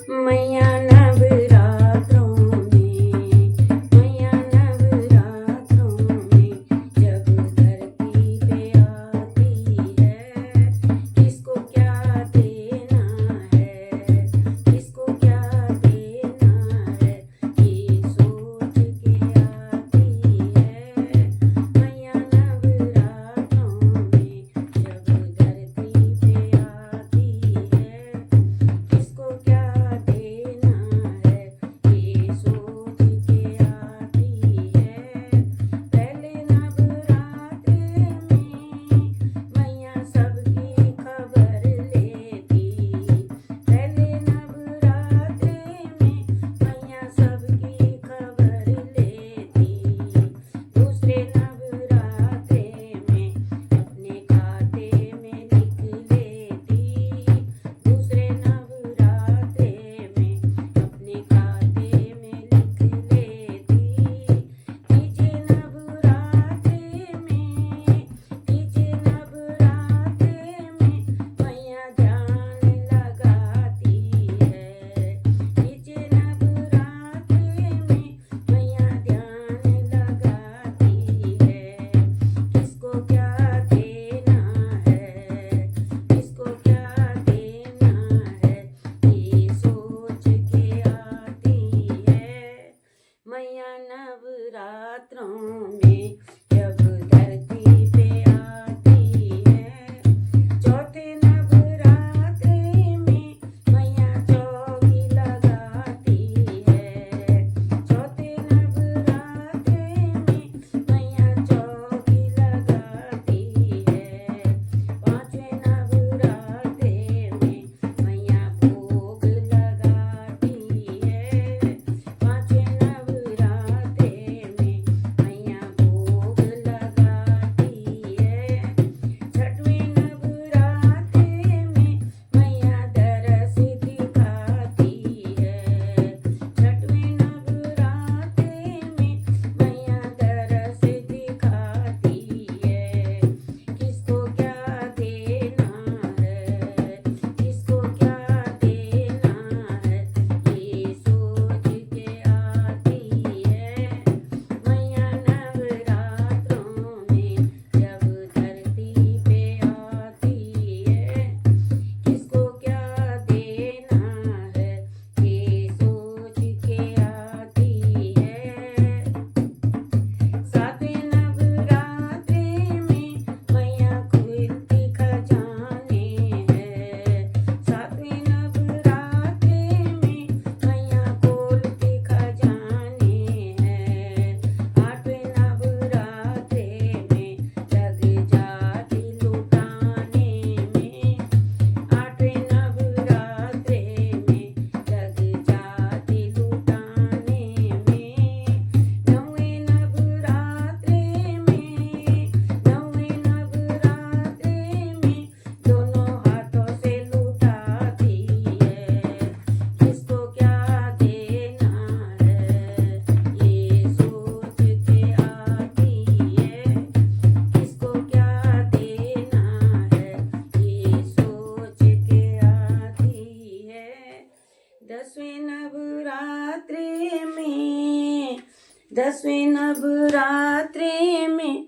मैया नवरात्रों में, मैया नवरात्रों में जब धरती पे आती है, किसको क्या देना है, किसको क्या देना है, ये सोच के आती है। मैया नवरात्रों में जब धरती पे आती है, किसको क्या देना है, ये सोच के आती है। पहले नवरात्रे में मैया सबकी खबर लेती, पहले नवरात्रे में मैया सबकी खबर लेती। दूसरे नवरात्रे में अपने खाते में लिख लेती, दूसरे नवरात्रे में अपने खाते में लिख लेती। तीजे नवरात्रे में, तीजे नवरात्रे में मैया ध्यान लगाती है, तीजे नवरात्रे में मैया ध्यान लगाती है। किसको क्या देना है, किसको क्या देना है, ये सोच के आती है। मैया नवरात्रों में जब धरती पे आती है। चौथे नवरात्रे में मैया चौकी लगाती है, चौथे नवरात्रे में मैया चौकी लगाती है। पांचवें नवरात्रे में मैया भोग लगाती है, पांचवें नवरात्रे में मैया भोग लगाती है। छठवें नवरात्रे में मैया दरस दिखाती है, छठवें नवरात्रे में मैया दरस दिखाती है। किसको क्या देना है, किसको क्या देना है, ये सोच के आती है। मैया नवरात्रों में जब धरती पे आती है, किसको क्या देना है, ये सोच के आती है। सातवें नवरात्रे में मैया खुलती खजाने हैं, सातवें नवरात्रे में मैया खोलती खजाने हैं। आठवें नवरात्रे में लग जाती लुटाने में, आठवें नवरात्रे में लग जाती लुटाने में। नौवें नवरात्रे में, नौवें नवरात्रे में दोनों हाथों से लुटाती है। किसको क्या देना है, ये सोच के आती है। किसको क्या देना है, ये सोच के आती है। दसवें नवरात्रे में, दसवें नवरात्रे में